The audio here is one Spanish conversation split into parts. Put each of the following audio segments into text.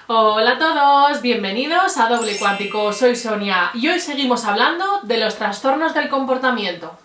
Hola a todos, bienvenidos a Doble Cuántico, soy Sonia y hoy seguimos hablando de los trastornos del comportamiento.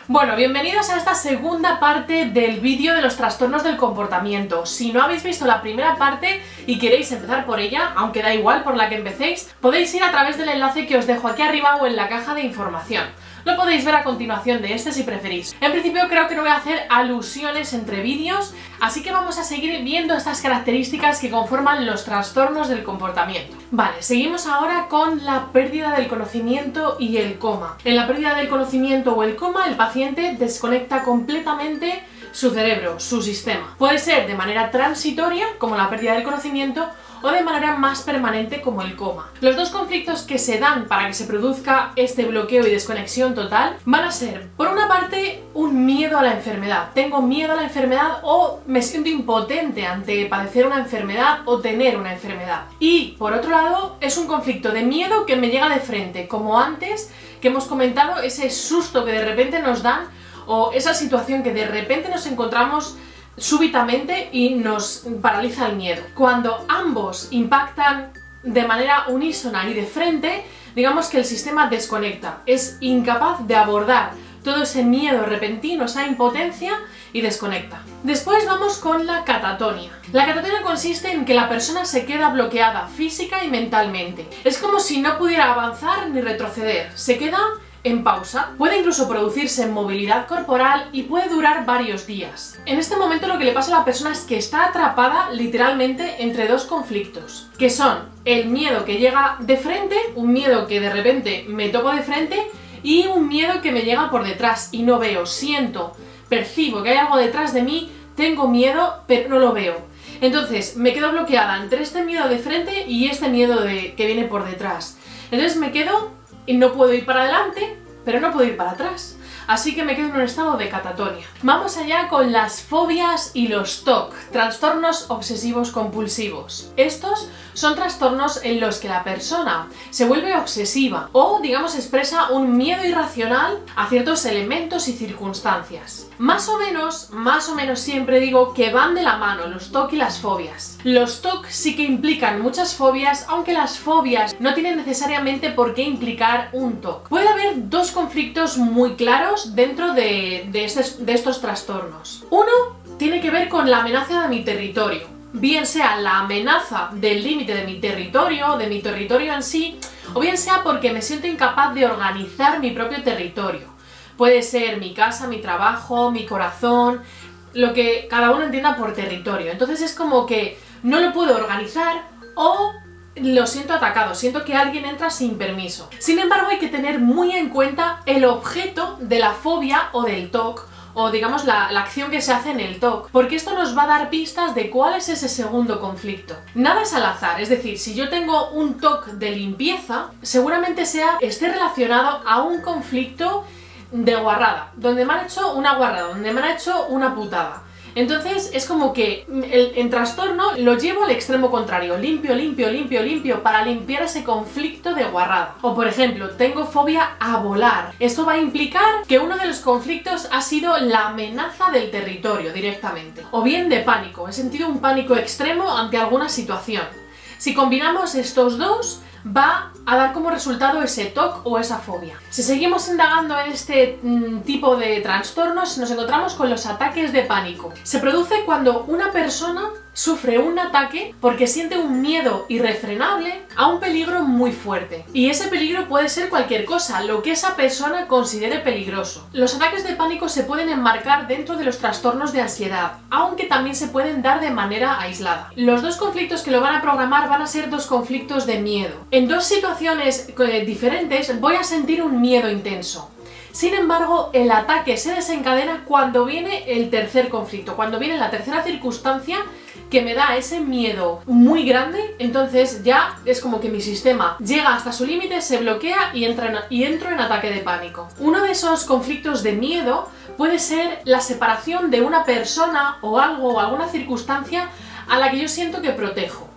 Bueno, bienvenidos a esta segunda parte del vídeo de los trastornos del comportamiento. Si no habéis visto la primera parte y queréis empezar por ella, aunque da igual por la que empecéis, podéis ir a través del enlace que os dejo aquí arriba o en la caja de información. Lo podéis ver a continuación de este si preferís. En principio creo que no voy a hacer alusiones entre vídeos, así que vamos a seguir viendo estas características que conforman los trastornos del comportamiento. Vale, seguimos ahora con la pérdida del conocimiento y el coma. En la pérdida del conocimiento o el coma, el paciente desconecta completamente su cerebro, su sistema. Puede ser de manera transitoria, como la pérdida del conocimiento, o de manera más permanente como el coma. Los dos conflictos que se dan para que se produzca este bloqueo y desconexión total van a ser, por una parte, un miedo a la enfermedad. Tengo miedo a la enfermedad o me siento impotente ante padecer una enfermedad o tener una enfermedad. Y, por otro lado, es un conflicto de miedo que me llega de frente, como antes que hemos comentado, ese susto que de repente nos dan o esa situación que de repente nos encontramos súbitamente y nos paraliza el miedo. Cuando ambos impactan de manera unísona y de frente, digamos que el sistema desconecta, es incapaz de abordar todo ese miedo repentino, esa impotencia y desconecta. Después vamos con la catatonia. La catatonia consiste en que la persona se queda bloqueada física y mentalmente. Es como si no pudiera avanzar ni retroceder, se queda en pausa. Puede incluso producirse movilidad corporal y puede durar varios días. En este momento lo que le pasa a la persona es que está atrapada literalmente entre dos conflictos, que son el miedo que llega de frente, un miedo que de repente me topo de frente, y un miedo que me llega por detrás y no veo, siento, percibo que hay algo detrás de mí, tengo miedo, pero no lo veo. Entonces me quedo bloqueada entre este miedo de frente y este miedo que viene por detrás. Entonces me quedo y no puedo ir para adelante, pero no puedo ir para atrás. Así que me quedo en un estado de catatonia. Vamos allá con las fobias y los TOC, trastornos obsesivos compulsivos. Estos son trastornos en los que la persona se vuelve obsesiva o, digamos, expresa un miedo irracional a ciertos elementos y circunstancias. Más o menos siempre digo que van de la mano los TOC y las fobias. Los TOC sí que implican muchas fobias, aunque las fobias no tienen necesariamente por qué implicar un TOC. Puede haber dos conflictos muy claros dentro de estos trastornos. Uno tiene que ver con la amenaza de mi territorio, bien sea la amenaza del límite de mi territorio en sí, o bien sea porque me siento incapaz de organizar mi propio territorio. Puede ser mi casa, mi trabajo, mi corazón, lo que cada uno entienda por territorio. Entonces es como que no lo puedo organizar o lo siento atacado, siento que alguien entra sin permiso. Sin embargo, hay que tener muy en cuenta el objeto de la fobia o del TOC, o digamos la acción que se hace en el TOC, porque esto nos va a dar pistas de cuál es ese segundo conflicto. Nada es al azar, es decir, si yo tengo un TOC de limpieza, seguramente esté relacionado a un conflicto de guarrada, donde me han hecho una guarrada, donde me han hecho una putada. Entonces es como que el trastorno lo llevo al extremo contrario, limpio para limpiar ese conflicto de guarrada. O por ejemplo, tengo fobia a volar. Esto va a implicar que uno de los conflictos ha sido la amenaza del territorio directamente. O bien de pánico, he sentido un pánico extremo ante alguna situación. Si combinamos estos dos, va a dar como resultado ese TOC o esa fobia. Si seguimos indagando en este tipo de trastornos, nos encontramos con los ataques de pánico. Se produce cuando una persona sufre un ataque porque siente un miedo irrefrenable a un peligro muy fuerte. Y ese peligro puede ser cualquier cosa, lo que esa persona considere peligroso. Los ataques de pánico se pueden enmarcar dentro de los trastornos de ansiedad, aunque también se pueden dar de manera aislada. Los dos conflictos que lo van a programar van a ser dos conflictos de miedo. En dos situaciones diferentes voy a sentir un miedo intenso. Sin embargo, el ataque se desencadena cuando viene el tercer conflicto, cuando viene la tercera circunstancia que me da ese miedo muy grande. Entonces ya es como que mi sistema llega hasta su límite, se bloquea y entro en ataque de pánico. Uno de esos conflictos de miedo puede ser la separación de una persona o algo o alguna circunstancia a la que yo siento que protejo.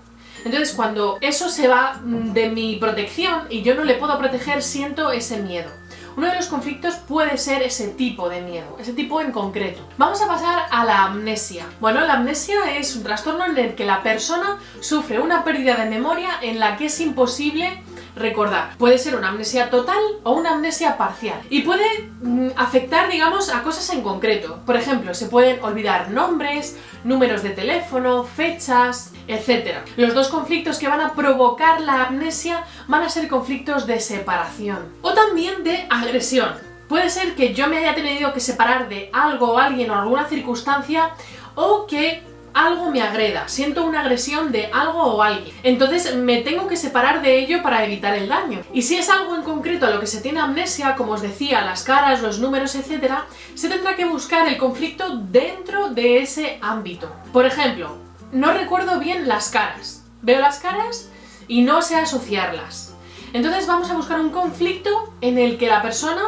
Entonces cuando eso se va de mi protección y yo no le puedo proteger, siento ese miedo. uno de los conflictos puede ser ese tipo de miedo, ese tipo en concreto. Vamos a pasar a la amnesia. Bueno, la amnesia es un trastorno en el que la persona sufre una pérdida de memoria en la que es imposible recordar. Puede ser una amnesia total o una amnesia parcial y puede afectar, digamos, a cosas en concreto. Por ejemplo, se pueden olvidar nombres, números de teléfono, fechas, etc. Los dos conflictos que van a provocar la amnesia van a ser conflictos de separación o también de agresión. Puede ser que yo me haya tenido que separar de algo o alguien o alguna circunstancia, o que algo me agreda, siento una agresión de algo o alguien. Entonces me tengo que separar de ello para evitar el daño. Y si es algo en concreto a lo que se tiene amnesia, como os decía, las caras, los números, etc., se tendrá que buscar el conflicto dentro de ese ámbito. Por ejemplo, no recuerdo bien las caras. Veo las caras y no sé asociarlas. Entonces vamos a buscar un conflicto en el que la persona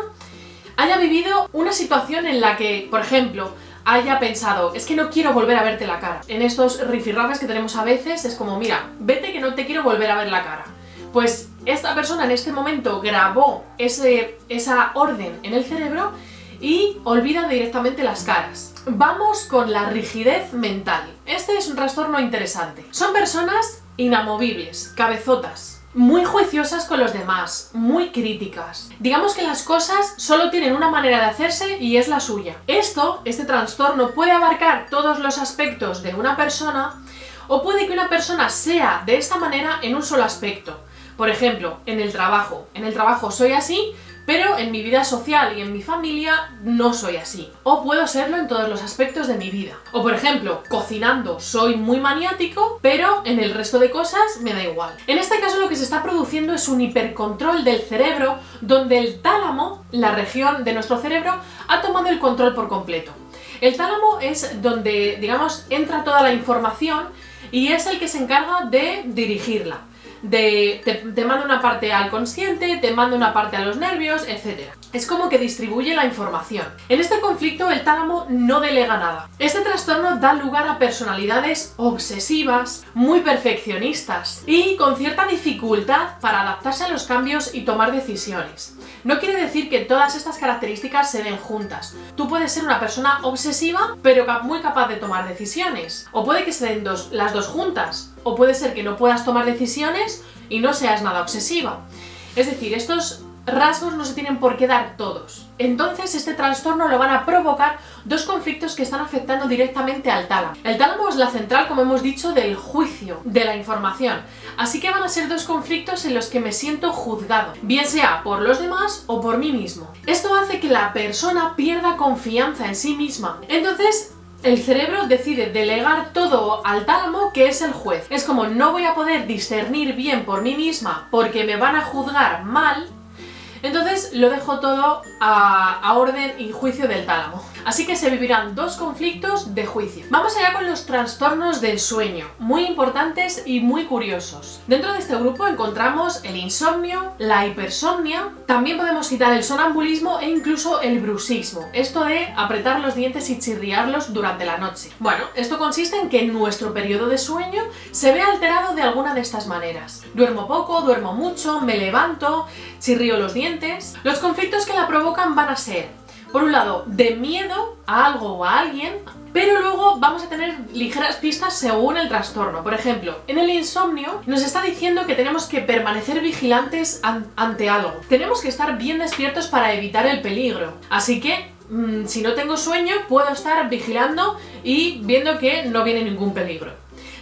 haya vivido una situación en la que, por ejemplo, haya pensado, es que no quiero volver a verte la cara. En estos rifirrafes que tenemos a veces es como, mira, vete que no te quiero volver a ver la cara. Pues esta persona en este momento grabó esa orden en el cerebro y olvida directamente las caras. Vamos con la rigidez mental. Este es un trastorno interesante. Son personas inamovibles, cabezotas, muy juiciosas con los demás, muy críticas. Digamos que las cosas solo tienen una manera de hacerse y es la suya. Este trastorno puede abarcar todos los aspectos de una persona, o puede que una persona sea de esta manera en un solo aspecto. Por ejemplo, en el trabajo. En el trabajo soy así, pero en mi vida social y en mi familia no soy así. O puedo serlo en todos los aspectos de mi vida. O por ejemplo, cocinando soy muy maniático, pero en el resto de cosas me da igual. En este caso lo que se está produciendo es un hipercontrol del cerebro, donde el tálamo, la región de nuestro cerebro, ha tomado el control por completo. El tálamo es donde, digamos, entra toda la información y es el que se encarga de dirigirla. Te manda una parte al consciente, te manda una parte a los nervios, etc. Es como que distribuye la información. En este conflicto el tálamo no delega nada. Este trastorno da lugar a personalidades obsesivas, muy perfeccionistas y con cierta dificultad para adaptarse a los cambios y tomar decisiones. No quiere decir que todas estas características se den juntas. Tú puedes ser una persona obsesiva, pero muy capaz de tomar decisiones. O puede que se den las dos juntas. O puede ser que no puedas tomar decisiones y no seas nada obsesiva. Es decir, estos rasgos no se tienen por qué dar todos. Entonces este trastorno lo van a provocar dos conflictos que están afectando directamente al tálamo. El tálamo es la central, como hemos dicho, del juicio, de la información. Así que van a ser dos conflictos en los que me siento juzgado, bien sea por los demás o por mí mismo. Esto hace que la persona pierda confianza en sí misma. Entonces el cerebro decide delegar todo al tálamo, que es el juez. Es como, no voy a poder discernir bien por mí misma porque me van a juzgar mal, entonces lo dejo todo a orden y juicio del tálamo. Así que se vivirán dos conflictos de juicio. Vamos allá con los trastornos del sueño, muy importantes y muy curiosos. Dentro de este grupo encontramos el insomnio, la hipersomnia, también podemos citar el sonambulismo e incluso el bruxismo, esto de apretar los dientes y chirriarlos durante la noche. Bueno, esto consiste en que nuestro periodo de sueño se ve alterado de alguna de estas maneras. Duermo poco, duermo mucho, me levanto, chirrío los dientes. Los conflictos que la provocan van a ser, por un lado, de miedo a algo o a alguien, pero luego vamos a tener ligeras pistas según el trastorno. Por ejemplo, en el insomnio nos está diciendo que tenemos que permanecer vigilantes ante algo. Tenemos que estar bien despiertos para evitar el peligro. Así que, si no tengo sueño, puedo estar vigilando y viendo que no viene ningún peligro.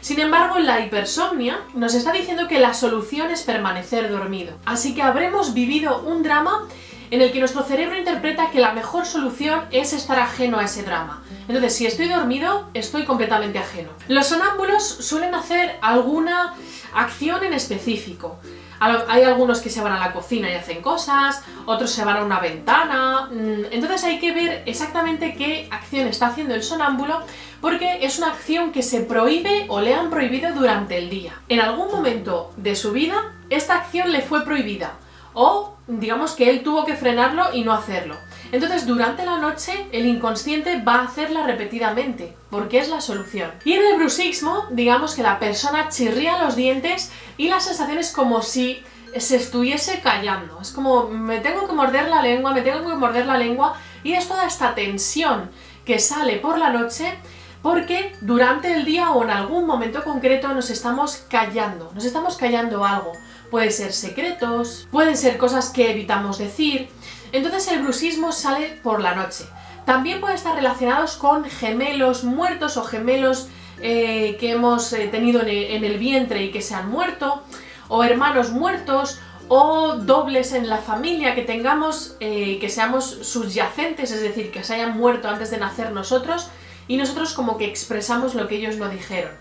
Sin embargo, la hipersomnia nos está diciendo que la solución es permanecer dormido. Así que habremos vivido un drama en el que nuestro cerebro interpreta que la mejor solución es estar ajeno a ese drama. Entonces, si estoy dormido, estoy completamente ajeno. Los sonámbulos suelen hacer alguna acción en específico. Hay algunos que se van a la cocina y hacen cosas, otros se van a una ventana. Entonces hay que ver exactamente qué acción está haciendo el sonámbulo, porque es una acción que se prohíbe o le han prohibido durante el día. En algún momento de su vida, esta acción le fue prohibida, o digamos que él tuvo que frenarlo y no hacerlo. Entonces durante la noche el inconsciente va a hacerla repetidamente, porque es la solución. Y en el bruxismo, digamos que la persona chirría los dientes y la sensación es como si se estuviese callando. Es como, me tengo que morder la lengua, me tengo que morder la lengua, y es toda esta tensión que sale por la noche porque durante el día o en algún momento concreto nos estamos callando algo. Puede ser secretos, pueden ser cosas que evitamos decir. Entonces el bruxismo sale por la noche. También puede estar relacionados con gemelos muertos o gemelos que hemos tenido en el vientre y que se han muerto, o hermanos muertos, o dobles en la familia que tengamos, que seamos subyacentes, es decir, que se hayan muerto antes de nacer nosotros y nosotros como que expresamos lo que ellos no dijeron.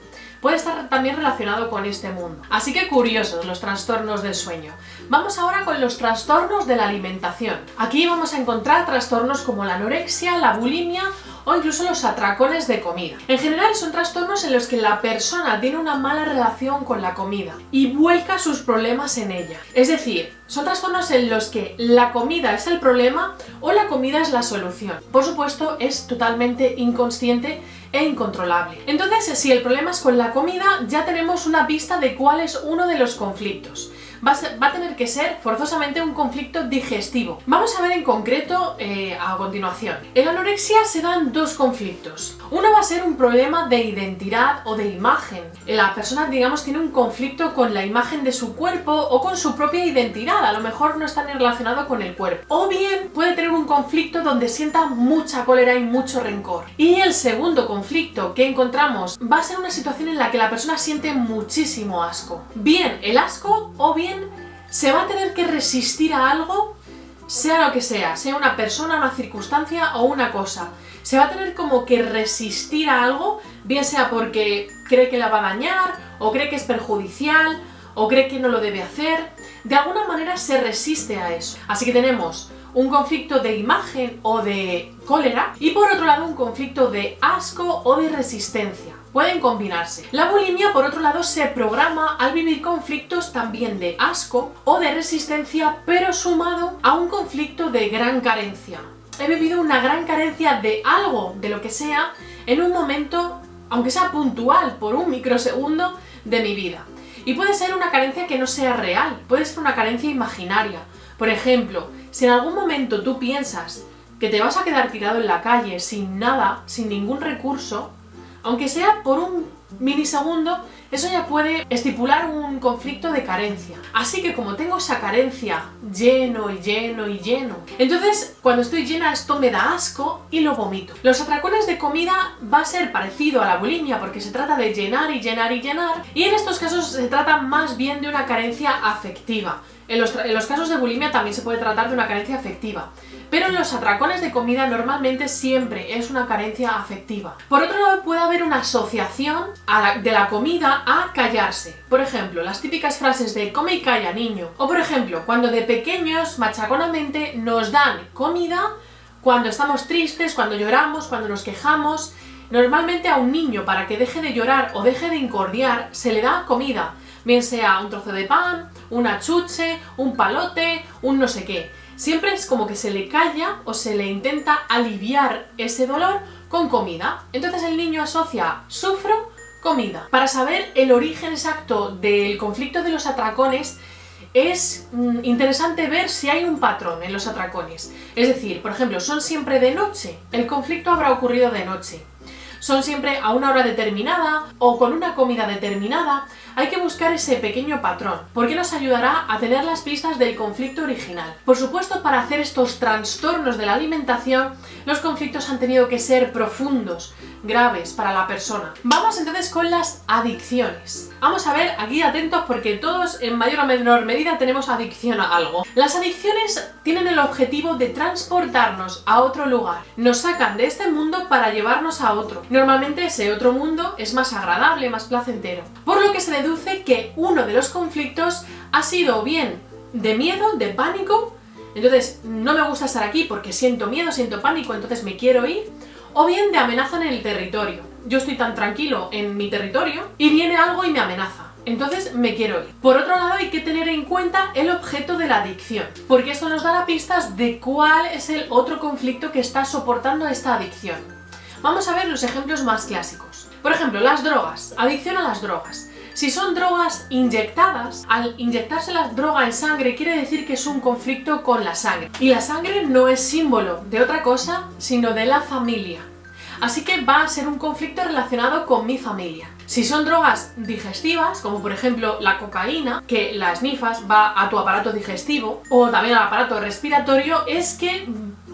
Puede estar también relacionado con este mundo. Así que curiosos los trastornos del sueño. Vamos ahora con los trastornos de la alimentación. Aquí vamos a encontrar trastornos como la anorexia, la bulimia o incluso los atracones de comida. En general son trastornos en los que la persona tiene una mala relación con la comida y vuelca sus problemas en ella. Es decir, son trastornos en los que la comida es el problema o la comida es la solución. Por supuesto, es totalmente inconsciente e incontrolable. Entonces, si el problema es con la comida, ya tenemos una pista de cuál es uno de los conflictos. Va a tener que ser forzosamente un conflicto digestivo. Vamos a ver en concreto a continuación. En la anorexia se dan dos conflictos. Uno va a ser un problema de identidad o de imagen. La persona, digamos, tiene un conflicto con la imagen de su cuerpo o con su propia identidad. A lo mejor no está ni relacionado con el cuerpo. O bien puede tener un conflicto donde sienta mucha cólera y mucho rencor. Y el segundo conflicto que encontramos va a ser una situación en la que la persona siente muchísimo asco. Bien el asco o bien se va a tener que resistir a algo, sea lo que sea una persona, una circunstancia o una cosa. Se va a tener como que resistir a algo, bien sea porque cree que la va a dañar, o cree que es perjudicial, o cree que no lo debe hacer. De alguna manera se resiste a eso. Así que tenemos un conflicto de imagen o de cólera y por otro lado un conflicto de asco o de resistencia. Pueden combinarse. La bulimia, por otro lado, se programa al vivir conflictos también de asco o de resistencia, pero sumado a un conflicto de gran carencia. He vivido una gran carencia de algo, de lo que sea, en un momento, aunque sea puntual, por un microsegundo de mi vida. Y puede ser una carencia que no sea real, puede ser una carencia imaginaria. Por ejemplo, si en algún momento tú piensas que te vas a quedar tirado en la calle sin nada, sin ningún recurso, aunque sea por un minisegundo, eso ya puede estipular un conflicto de carencia. Así que como tengo esa carencia lleno y lleno y lleno, entonces cuando estoy llena esto me da asco y lo vomito. Los atracones de comida va a ser parecido a la bulimia porque se trata de llenar y llenar y llenar, y en estos casos se trata más bien de una carencia afectiva. En los casos de bulimia también se puede tratar de una carencia afectiva, pero en los atracones de comida normalmente siempre es una carencia afectiva. Por otro lado, puede haber una asociación de la comida a callarse. Por ejemplo, las típicas frases de come y calla, niño. O por ejemplo, cuando de pequeños machaconamente nos dan comida, cuando estamos tristes, cuando lloramos, cuando nos quejamos. Normalmente a un niño, para que deje de llorar o deje de incordiar, se le da comida. Bien sea un trozo de pan, una chuche, un palote, un no sé qué. Siempre es como que se le calla o se le intenta aliviar ese dolor con comida. Entonces el niño asocia sufro, comida. Para saber el origen exacto del conflicto de los atracones, es interesante ver si hay un patrón en los atracones. Es decir, por ejemplo, ¿son siempre de noche? El conflicto habrá ocurrido de noche. ¿Son siempre a una hora determinada o con una comida determinada? Hay que buscar ese pequeño patrón, porque nos ayudará a tener las pistas del conflicto original. Por supuesto, para hacer estos trastornos de la alimentación, los conflictos han tenido que ser profundos, graves para la persona. Vamos entonces con las adicciones. Vamos a ver, aquí atentos porque todos en mayor o menor medida tenemos adicción a algo. Las adicciones tienen el objetivo de transportarnos a otro lugar. Nos sacan de este mundo para llevarnos a otro. Normalmente ese otro mundo es más agradable, más placentero. Por lo que se deduce que uno de los conflictos ha sido bien de miedo, de pánico, entonces no me gusta estar aquí porque siento miedo, siento pánico, entonces me quiero ir, o bien de amenaza en el territorio. Yo estoy tan tranquilo en mi territorio y viene algo y me amenaza, entonces me quiero ir. Por otro lado, hay que tener en cuenta el objeto de la adicción, porque esto nos dará pistas de cuál es el otro conflicto que está soportando esta adicción. Vamos a ver los ejemplos más clásicos. Por ejemplo, las drogas, adicción a las drogas. Si son drogas inyectadas, al inyectarse la droga en sangre quiere decir que es un conflicto con la sangre. Y la sangre no es símbolo de otra cosa, sino de la familia. Así que va a ser un conflicto relacionado con mi familia. Si son drogas digestivas, como por ejemplo la cocaína, que la snifas, va a tu aparato digestivo, o también al aparato respiratorio, es que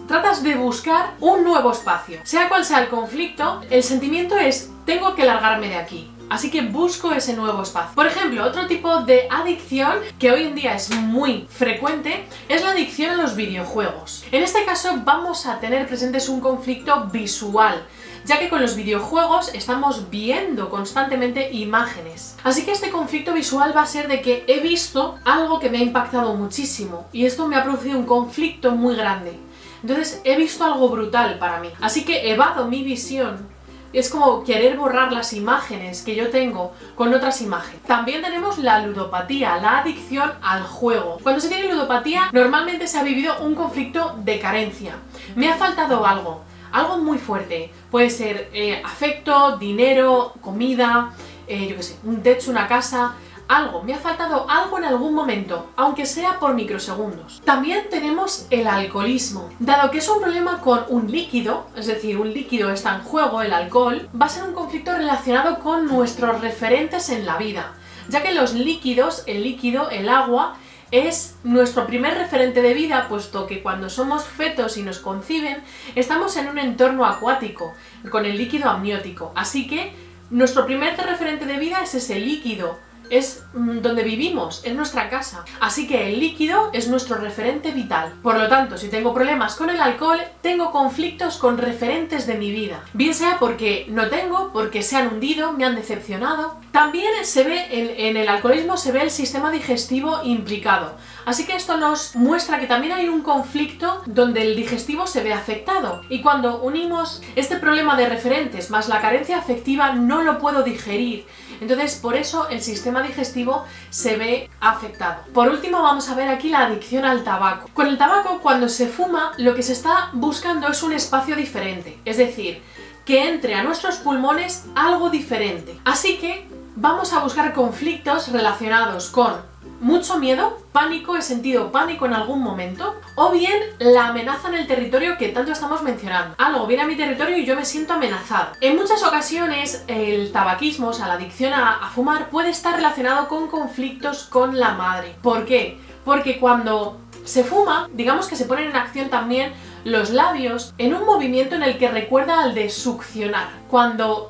tratas de buscar un nuevo espacio. Sea cual sea el conflicto, el sentimiento es: tengo que largarme de aquí. Así que busco ese nuevo espacio. Por ejemplo, otro tipo de adicción que hoy en día es muy frecuente es la adicción a los videojuegos. En este caso vamos a tener presentes un conflicto visual, ya que con los videojuegos estamos viendo constantemente imágenes. Así que este conflicto visual va a ser de que he visto algo que me ha impactado muchísimo y esto me ha producido un conflicto muy grande. Entonces he visto algo brutal para mí. Así que evado mi visión. Es como querer borrar las imágenes que yo tengo con otras imágenes. También tenemos la ludopatía, la adicción al juego. Cuando se tiene ludopatía, normalmente se ha vivido un conflicto de carencia. Me ha faltado algo muy fuerte. Puede ser afecto, dinero, comida, yo qué sé, un techo, una casa. Algo, me ha faltado algo en algún momento, aunque sea por microsegundos. También tenemos el alcoholismo. Dado que es un problema con un líquido, es decir, un líquido está en juego, el alcohol, va a ser un conflicto relacionado con nuestros referentes en la vida, ya que los líquidos, el líquido, el agua, es nuestro primer referente de vida, puesto que cuando somos fetos y nos conciben, estamos en un entorno acuático, con el líquido amniótico. Así que nuestro primer referente de vida es ese líquido. Es donde vivimos, es nuestra casa. Así que el líquido es nuestro referente vital. Por lo tanto, si tengo problemas con el alcohol, tengo conflictos con referentes de mi vida. Bien sea porque no tengo, porque se han hundido, me han decepcionado. También se ve en el alcoholismo se ve el sistema digestivo implicado. Así que esto nos muestra que también hay un conflicto donde el digestivo se ve afectado. Y cuando unimos este problema de referentes más la carencia afectiva, no lo puedo digerir. Entonces, por eso el sistema digestivo se ve afectado. Por último, vamos a ver aquí la adicción al tabaco. Con el tabaco, cuando se fuma, lo que se está buscando es un espacio diferente. Es decir, que entre a nuestros pulmones algo diferente. Así que vamos a buscar conflictos relacionados con mucho miedo, pánico, he sentido pánico en algún momento, o bien la amenaza en el territorio que tanto estamos mencionando. Algo viene a mi territorio y yo me siento amenazada. En muchas ocasiones el tabaquismo, o sea, la adicción a fumar, puede estar relacionado con conflictos con la madre. ¿Por qué? Porque cuando se fuma, digamos que se ponen en acción también los labios en un movimiento en el que recuerda al de succionar. Cuando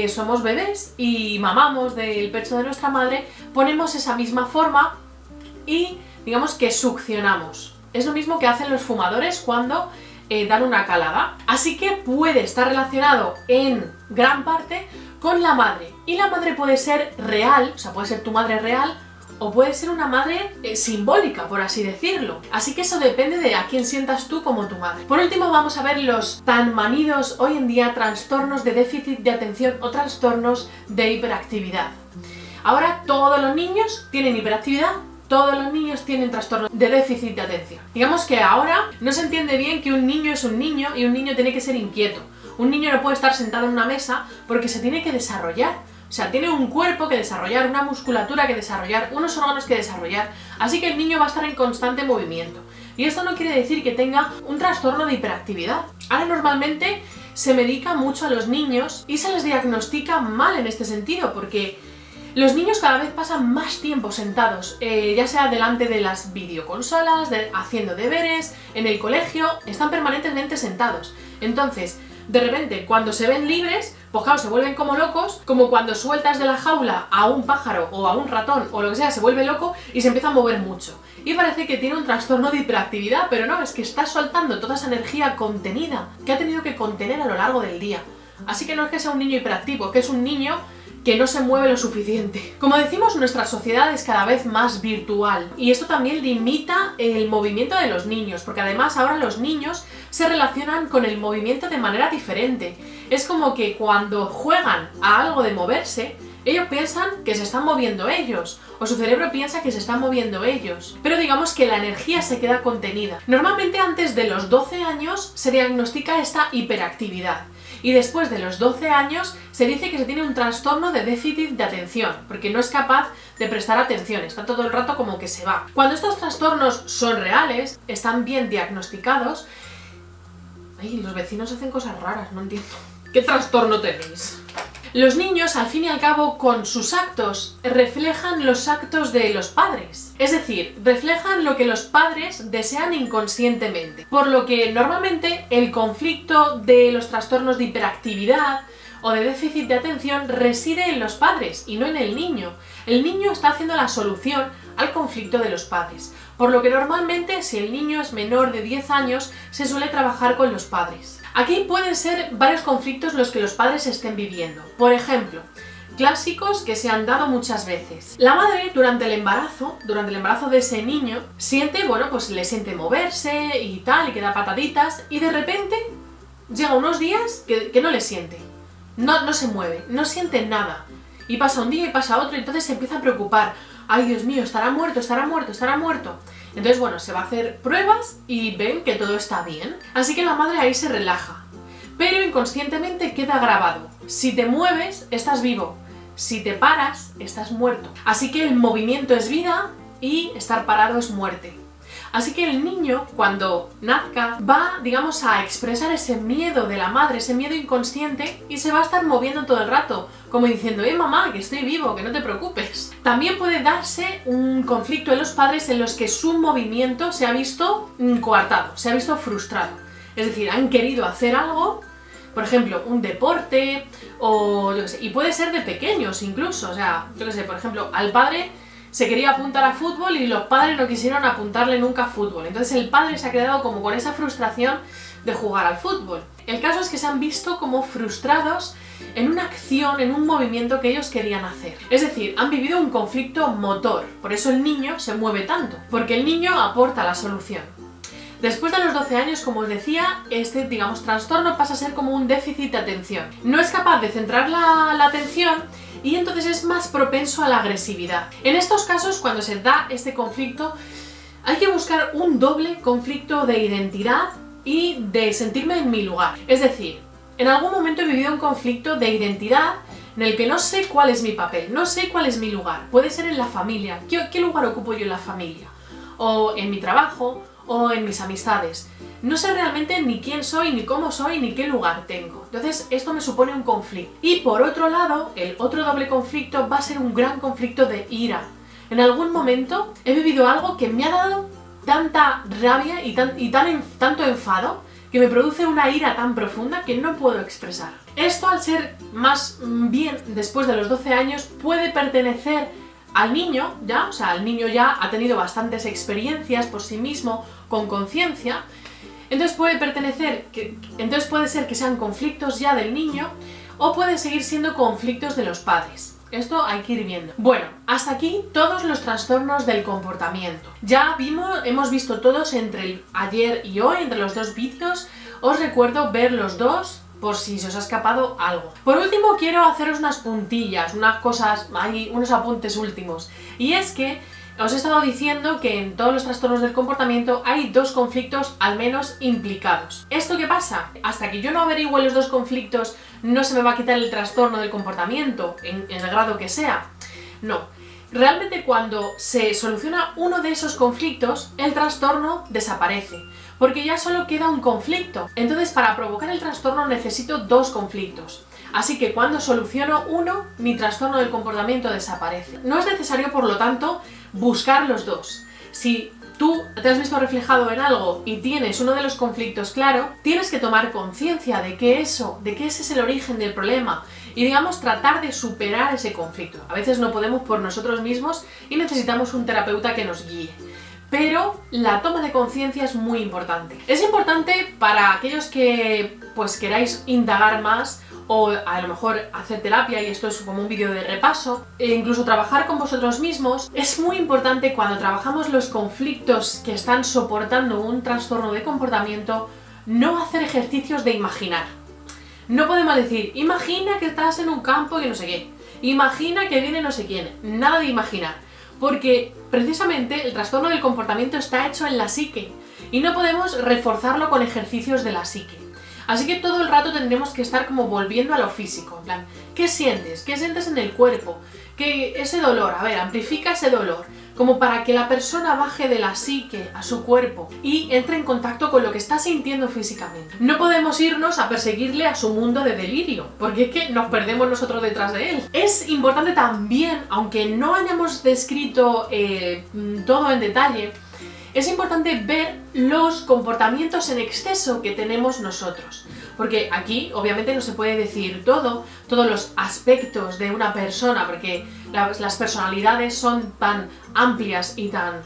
somos bebés y mamamos del pecho de nuestra madre, ponemos esa misma forma y digamos que succionamos. Es lo mismo que hacen los fumadores cuando dan una calada. Así que puede estar relacionado en gran parte con la madre. Y la madre puede ser real, o sea, puede ser tu madre real, o puede ser una madre simbólica, por así decirlo. Así que eso depende de a quién sientas tú como tu madre. Por último, vamos a ver los tan manidos hoy en día trastornos de déficit de atención o trastornos de hiperactividad. Ahora todos los niños tienen hiperactividad, todos los niños tienen trastornos de déficit de atención. Digamos que ahora no se entiende bien que un niño es un niño y un niño tiene que ser inquieto. Un niño no puede estar sentado en una mesa porque se tiene que desarrollar. O sea, tiene un cuerpo que desarrollar, una musculatura que desarrollar, unos órganos que desarrollar, así que el niño va a estar en constante movimiento. Y esto no quiere decir que tenga un trastorno de hiperactividad. Ahora normalmente se medica mucho a los niños y se les diagnostica mal en este sentido, porque los niños cada vez pasan más tiempo sentados, ya sea delante de las videoconsolas, haciendo deberes, en el colegio, están permanentemente sentados. Entonces, de repente, cuando se ven libres, pues claro, se vuelven como locos, como cuando sueltas de la jaula a un pájaro o a un ratón o lo que sea, se vuelve loco y se empieza a mover mucho. Y parece que tiene un trastorno de hiperactividad, pero no, es que está soltando toda esa energía contenida que ha tenido que contener a lo largo del día. Así que no es que sea un niño hiperactivo, es que es un niño que no se mueve lo suficiente. Como decimos, nuestra sociedad es cada vez más virtual y esto también limita el movimiento de los niños, porque además ahora los niños se relacionan con el movimiento de manera diferente. Es como que cuando juegan a algo de moverse, ellos piensan que se están moviendo ellos, o su cerebro piensa que se están moviendo ellos, pero digamos que la energía se queda contenida. Normalmente antes de los 12 años se diagnostica esta hiperactividad. Y después de los 12 años se dice que se tiene un trastorno de déficit de atención, porque no es capaz de prestar atención, está todo el rato como que se va. Cuando estos trastornos son reales, están bien diagnosticados... Ay, los vecinos hacen cosas raras, no entiendo. ¿Qué trastorno tenéis? Los niños, al fin y al cabo, con sus actos, reflejan los actos de los padres. Es decir, reflejan lo que los padres desean inconscientemente. Por lo que, normalmente, el conflicto de los trastornos de hiperactividad o de déficit de atención reside en los padres y no en el niño. El niño está haciendo la solución al conflicto de los padres. Por lo que normalmente, si el niño es menor de 10 años, se suele trabajar con los padres. Aquí pueden ser varios conflictos los que los padres estén viviendo. Por ejemplo, clásicos que se han dado muchas veces. La madre, durante el embarazo de ese niño, siente, bueno, pues le siente moverse y tal, y que da pataditas, y de repente llega unos días que no le siente. No se mueve, no siente nada. Y pasa un día y pasa otro, y entonces se empieza a preocupar. Ay, Dios mío, estará muerto, estará muerto, estará muerto. Entonces, bueno, se va a hacer pruebas y ven que todo está bien. Así que la madre ahí se relaja. Pero inconscientemente queda grabado. Si te mueves, estás vivo. Si te paras, estás muerto. Así que el movimiento es vida y estar parado es muerte. Así que el niño, cuando nazca, va, digamos, a expresar ese miedo de la madre, ese miedo inconsciente, y se va a estar moviendo todo el rato, como diciendo, mamá, que estoy vivo, que no te preocupes. También puede darse un conflicto en los padres en los que su movimiento se ha visto coartado, se ha visto frustrado. Es decir, han querido hacer algo, por ejemplo, un deporte, o yo qué sé, y puede ser de pequeños incluso, o sea, yo qué sé, por ejemplo, al padre se quería apuntar a fútbol y los padres no quisieron apuntarle nunca a fútbol. Entonces el padre se ha quedado como con esa frustración de jugar al fútbol. El caso es que se han visto como frustrados en una acción, en un movimiento que ellos querían hacer. Es decir, han vivido un conflicto motor. Por eso el niño se mueve tanto, porque el niño aporta la solución. Después de los 12 años, como os decía, este, digamos, trastorno pasa a ser como un déficit de atención. No es capaz de centrar la atención y entonces es más propenso a la agresividad. En estos casos, cuando se da este conflicto, hay que buscar un doble conflicto de identidad y de sentirme en mi lugar. Es decir, en algún momento he vivido un conflicto de identidad en el que no sé cuál es mi papel, no sé cuál es mi lugar. Puede ser en la familia. ¿Qué lugar ocupo yo en la familia? O en mi trabajo, o en mis amistades. No sé realmente ni quién soy, ni cómo soy, ni qué lugar tengo. Entonces esto me supone un conflicto. Y por otro lado, el otro doble conflicto va a ser un gran conflicto de ira. En algún momento he vivido algo que me ha dado tanta rabia y tanto enfado que me produce una ira tan profunda que no puedo expresar. Esto, al ser más bien después de los 12 años, puede pertenecer al niño, ya, o sea, el niño ya ha tenido bastantes experiencias por sí mismo, con conciencia, entonces entonces puede ser que sean conflictos ya del niño, o pueden seguir siendo conflictos de los padres. Esto hay que ir viendo. Bueno, hasta aquí todos los trastornos del comportamiento. Ya hemos visto todos entre ayer y hoy, entre los dos vídeos. Os recuerdo ver los dos por si se os ha escapado algo. Por último, quiero haceros unas puntillas, unas cosas, hay unos apuntes últimos. Y es que os he estado diciendo que en todos los trastornos del comportamiento hay dos conflictos al menos implicados. ¿Esto qué pasa? Hasta que yo no averigüe los dos conflictos, no se me va a quitar el trastorno del comportamiento, en el grado que sea. No. Realmente cuando se soluciona uno de esos conflictos, el trastorno desaparece, porque ya solo queda un conflicto. Entonces, para provocar el trastorno necesito dos conflictos. Así que cuando soluciono uno, mi trastorno del comportamiento desaparece. No es necesario, por lo tanto, buscar los dos. Si tú te has visto reflejado en algo y tienes uno de los conflictos claro, tienes que tomar conciencia de que ese es el origen del problema y, digamos, tratar de superar ese conflicto. A veces no podemos por nosotros mismos y necesitamos un terapeuta que nos guíe. Pero la toma de conciencia es muy importante. Es importante para aquellos que pues queráis indagar más o a lo mejor hacer terapia, y esto es como un vídeo de repaso, e incluso trabajar con vosotros mismos. Es muy importante cuando trabajamos los conflictos que están soportando un trastorno de comportamiento, no hacer ejercicios de imaginar. No podemos decir, imagina que estás en un campo y no sé qué, imagina que viene no sé quién, nada de imaginar. Porque precisamente el trastorno del comportamiento está hecho en la psique y no podemos reforzarlo con ejercicios de la psique. Así que todo el rato tendremos que estar como volviendo a lo físico, en plan, ¿qué sientes? ¿Qué sientes en el cuerpo? ¿Qué ese dolor? A ver, amplifica ese dolor, como para que la persona baje de la psique a su cuerpo y entre en contacto con lo que está sintiendo físicamente. No podemos irnos a perseguirle a su mundo de delirio, porque es que nos perdemos nosotros detrás de él. Es importante también, aunque no hayamos descrito todo en detalle, es importante ver los comportamientos en exceso que tenemos nosotros. Porque aquí obviamente no se puede decir todos los aspectos de una persona, porque las personalidades son tan amplias y tan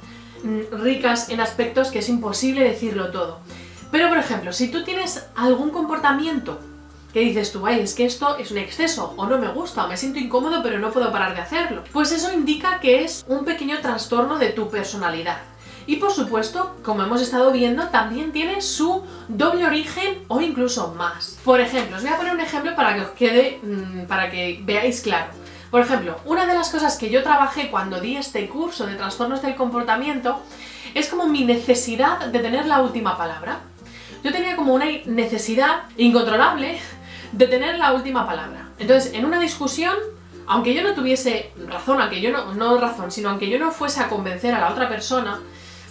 ricas en aspectos que es imposible decirlo todo. Pero por ejemplo, si tú tienes algún comportamiento que dices tú, ay, es que esto es un exceso, o no me gusta, o me siento incómodo pero no puedo parar de hacerlo, pues eso indica que es un pequeño trastorno de tu personalidad. Y por supuesto, como hemos estado viendo, también tiene su doble origen o incluso más. Por ejemplo, os voy a poner un ejemplo para que os quede, para que veáis claro. Por ejemplo, una de las cosas que yo trabajé cuando di este curso de trastornos del comportamiento es como mi necesidad de tener la última palabra. Yo tenía como una necesidad incontrolable de tener la última palabra. Entonces, en una discusión, aunque yo no tuviese razón, aunque yo no razón, sino aunque yo no fuese a convencer a la otra persona,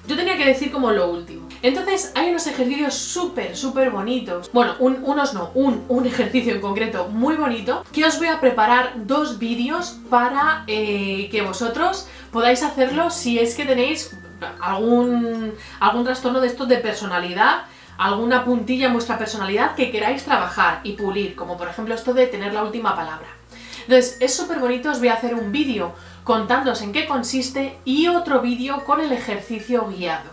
yo tenía que decir como lo último. Entonces hay unos ejercicios súper bonitos. Bueno, un ejercicio en concreto muy bonito, que os voy a preparar 2 vídeos para que vosotros podáis hacerlo si es que tenéis algún trastorno de estos de personalidad, alguna puntilla en vuestra personalidad que queráis trabajar y pulir, como por ejemplo esto de tener la última palabra. Entonces es súper bonito, os voy a hacer un vídeo contándoos en qué consiste y otro vídeo con el ejercicio guiado.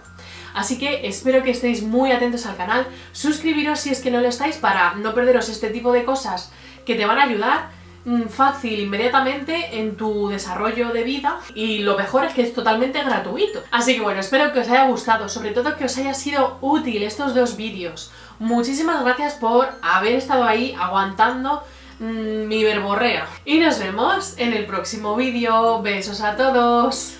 Así que espero que estéis muy atentos al canal, suscribiros si es que no lo estáis para no perderos este tipo de cosas que te van a ayudar fácil, inmediatamente en tu desarrollo de vida, y lo mejor es que es totalmente gratuito. Así que bueno, espero que os haya gustado, sobre todo que os haya sido útil estos 2 vídeos. Muchísimas gracias por haber estado ahí aguantando mi verborrea. Y nos vemos en el próximo vídeo. Besos a todos.